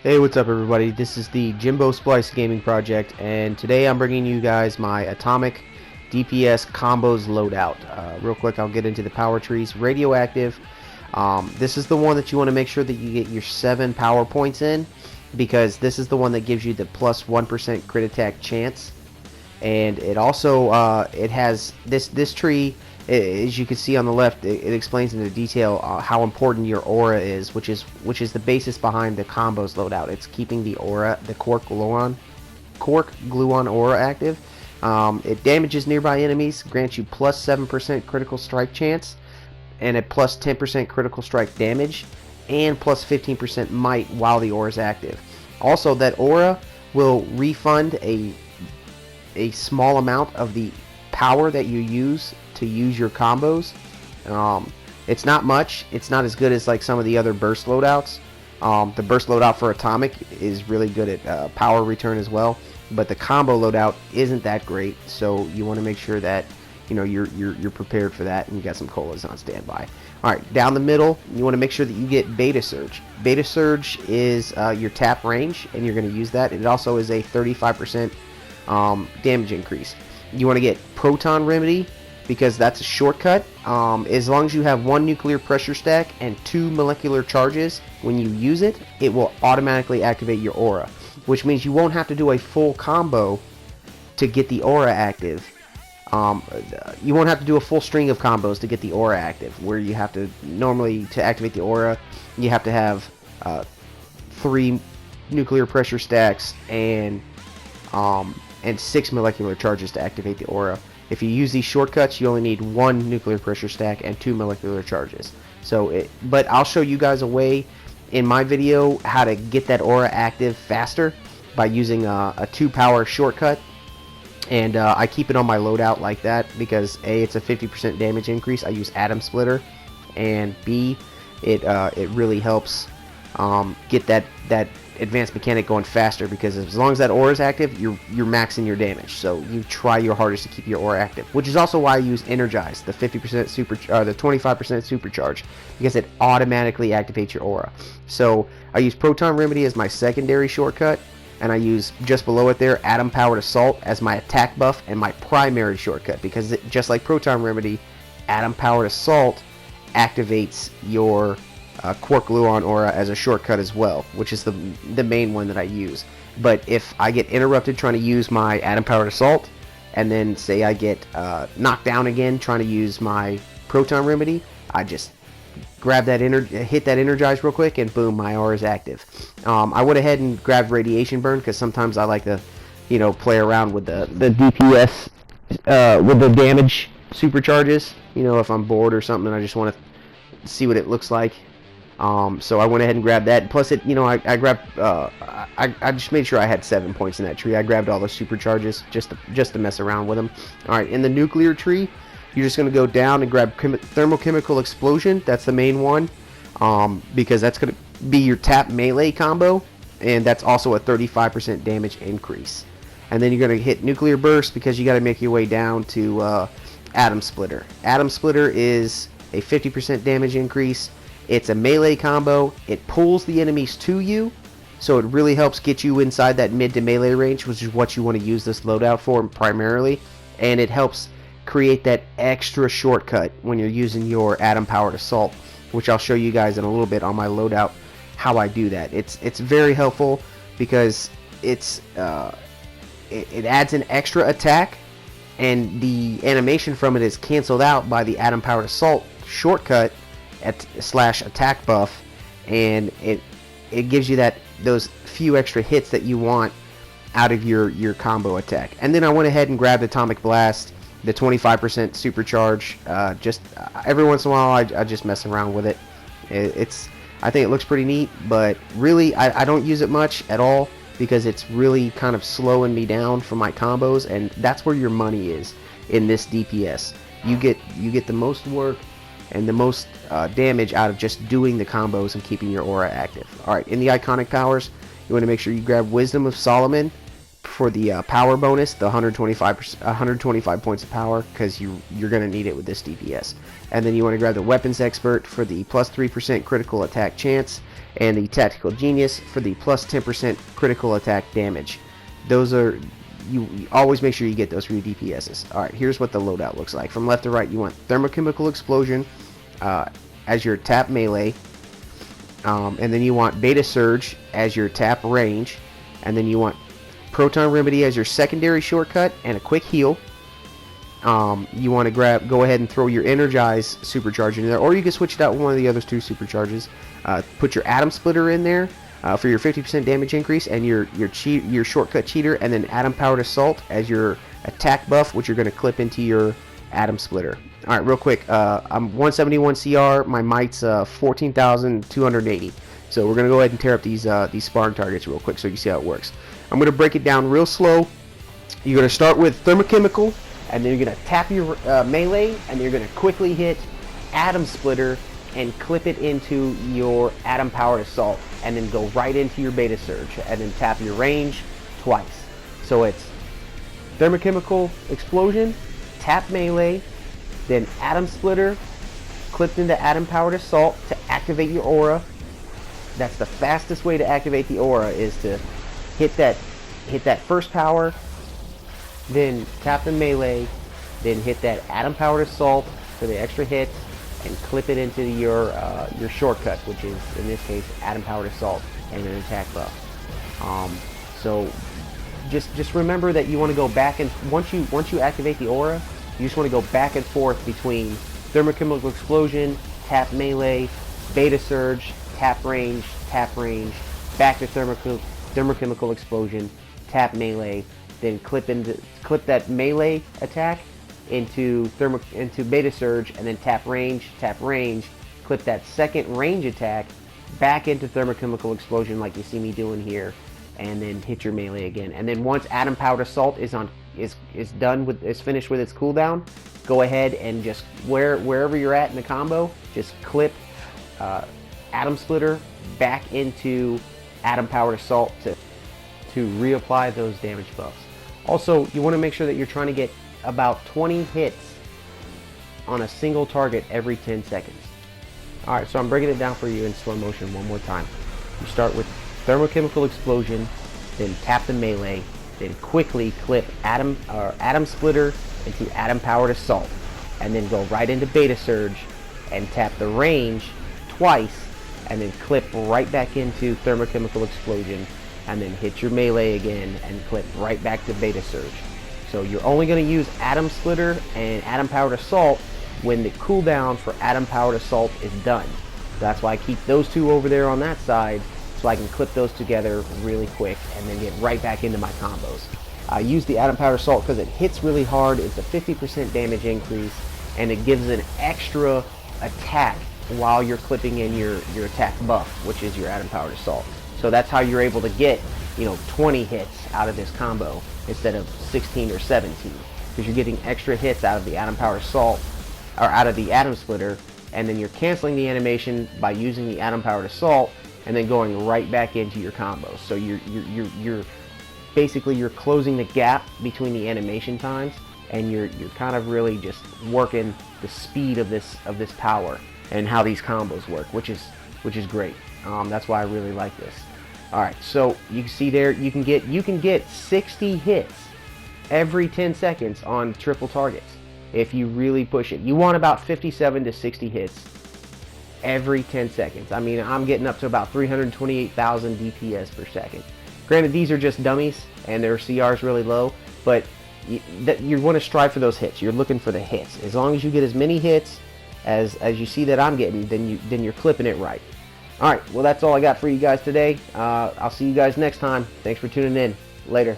Hey, what's up everybody? This is the Jimbo Splice Gaming Project, and today I'm bringing you guys my Atomic DPS Combos Loadout. Real quick, I'll get into the power trees. Radioactive. This is the one that you want to make sure that you get your 7 power points in, because this is the one that gives you the plus 1% crit attack chance. And it also it has this tree. As you can see on the left, it explains in detail how important your aura is, which is the basis behind the combos loadout. It's keeping the aura, the Quark Gluon aura active. It damages nearby enemies, grants you plus 7% critical strike chance, and a plus 10% critical strike damage, and plus 15% might while the aura is active. Also, that aura will refund a small amount of the power that you use to use your combos. It's not much. It's not as good as like some of the other burst loadouts. The burst loadout for Atomic is really good at power return as well, but the combo loadout isn't that great. So you want to make sure that you're prepared for that, and you got some colas on standby. All right, down the middle, you want to make sure that you get Beta Surge. Beta Surge is your tap range, and you're going to use that. It also is a 35% damage increase. You want to get Proton Remedy, because that's a shortcut. As long as you have 1 nuclear pressure stack and 2 molecular charges, when you use it, it will automatically activate your aura, which means you won't have to do a full combo to get the aura active. You won't have to do a full string of combos to get the aura active, where you have to, normally to activate the aura, you have to have 3 nuclear pressure stacks and 6 molecular charges to activate the aura. If you use these shortcuts, you only need 1 nuclear pressure stack and 2 molecular charges. But I'll show you guys a way in my video how to get that aura active faster by using a 2 power shortcut. And I keep it on my loadout like that because A, it's a 50% damage increase. I use Atom Splitter, and B, it really helps get that advanced mechanic going faster, because as long as that aura is active, you're maxing your damage. So you try your hardest to keep your aura active, which is also why I use Energize, the 50% super, the 25% supercharge, because it automatically activates your aura. So I use Proton Remedy as my secondary shortcut, and I use just below it there Atom Powered Assault as my attack buff and my primary shortcut, because just like Proton Remedy, Atom Powered Assault activates your Quark Gluon aura as a shortcut as well, which is the main one that I use. But if I get interrupted trying to use my Atom Powered Assault, and then say I get knocked down again trying to use my Proton Remedy, I just grab that hit that Energize real quick, and boom, my aura is active. I went ahead and grabbed Radiation Burn, because sometimes I like to play around with the DPS with the damage supercharges, if I'm bored or something and I just want to see what it looks like. So I went ahead and grabbed that. Plus, I grabbed. I just made sure I had 7 points in that tree. I grabbed all the supercharges just to mess around with them. All right, in the nuclear tree, you're just gonna go down and grab Thermochemical Explosion. That's the main one, because that's gonna be your tap melee combo, and that's also a 35% damage increase. And then you're gonna hit Nuclear Burst, because you got to make your way down to Atom Splitter. Atom Splitter is a 50% damage increase. It's a melee combo. It pulls the enemies to you, so it really helps get you inside that mid to melee range, which is what you want to use this loadout for primarily. And it helps create that extra shortcut when you're using your Atom Powered Assault, which I'll show you guys in a little bit on my loadout how I do that. It's very helpful, because it adds an extra attack, and the animation from it is canceled out by the Atom Powered Assault shortcut slash attack buff, and it gives you those few extra hits that you want out of your combo attack. And then I went ahead and grabbed Atomic Blast, the 25% supercharge. Just every once in a while I just mess around with it. I think it looks pretty neat, but really I don't use it much at all, because it's really kind of slowing me down for my combos, and that's where your money is in this DPS. You get the most work and the most damage out of just doing the combos and keeping your aura active. Alright, in the iconic powers, you want to make sure you grab Wisdom of Solomon, for the power bonus, the 125 points of power, because you're going to need it with this DPS. And then you want to grab the Weapons Expert for the plus 3% critical attack chance, and the Tactical Genius for the plus 10% critical attack damage. Those are, you always make sure you get those for your DPSs. Alright, here's what the loadout looks like. From left to right, you want Thermochemical Explosion as your tap melee, and then you want Beta Surge as your tap range, and then you want Proton Remedy as your secondary shortcut and a quick heal. You want to go ahead and throw your Energize supercharge in there, or you can switch it out with one of the other two supercharges. Put your Atom Splitter in there for your 50% damage increase, and your shortcut cheater, and then Atom Powered Assault as your attack buff, which you're going to clip into your Atom Splitter. All right, real quick. I'm 171 CR. My might's 14,280. So we're going to go ahead and tear up these sparring targets real quick so you can see how it works. I'm going to break it down real slow. You're going to start with Thermochemical, and then you're going to tap your melee, and you're going to quickly hit Atom Splitter and clip it into your Atom Powered Assault, and then go right into your Beta Surge, and then tap your range twice. So it's Thermochemical Explosion, tap melee, then Atom Splitter, clipped into Atom Powered Assault to activate your aura. That's the fastest way to activate the aura, is to hit that first power, then tap the melee, then hit that Atom Powered Assault for the extra hits, and clip it into your shortcut, which is in this case Atom Powered Assault and an attack buff. So just remember that you want to go back, and once you activate the aura, you just want to go back and forth between Thermochemical Explosion, tap melee, Beta Surge, tap range, back to Thermochemical Explosion, tap melee, then clip that melee attack into Beta Surge, and then tap range, clip that second range attack back into Thermochemical Explosion like you see me doing here, and then hit your melee again. And then once Atom Powered Assault is finished with its cooldown, go ahead and just wherever you're at in the combo, just clip Atom Splitter back into Atom Powered Assault to reapply those damage buffs. Also, you want to make sure that you're trying to get about 20 hits on a single target every 10 seconds. Alright, so I'm breaking it down for you in slow motion one more time. You start with Thermochemical Explosion, then tap the melee, then quickly clip Atom Splitter into Atom Powered Assault, and then go right into Beta Surge and tap the range twice, and then clip right back into Thermochemical Explosion, and then hit your melee again and clip right back to Beta Surge. So you're only going to use Atom Splitter and Atom Powered Assault when the cooldown for Atom Powered Assault is done. That's why I keep those two over there on that side, so I can clip those together really quick and then get right back into my combos. I use the Atom Powered Assault because it hits really hard. It's a 50% damage increase, and it gives an extra attack while you're clipping in your attack buff, which is your Atom Powered Assault. So that's how you're able to get 20 hits out of this combo instead of 16 or 17, because you're getting extra hits out of the Atom Powered Assault, or out of the Atom Splitter, and then you're canceling the animation by using the Atom Powered Assault and then going right back into your combos. So you're basically closing the gap between the animation times, and you're kind of really just working the speed of this power and how these combos work, which is great. That's why I really like this. Alright, so you can see there, you can get 60 hits every 10 seconds on triple targets if you really push it. You want about 57 to 60 hits every 10 seconds. I mean, I'm getting up to about 328,000 DPS per second. Granted, these are just dummies and their CR is really low, but you want to strive for those hits. You're looking for the hits. As long as you get as many hits as you see that I'm getting, then you're clipping it right. Alright, well, that's all I got for you guys today. I'll see you guys next time. Thanks for tuning in. Later.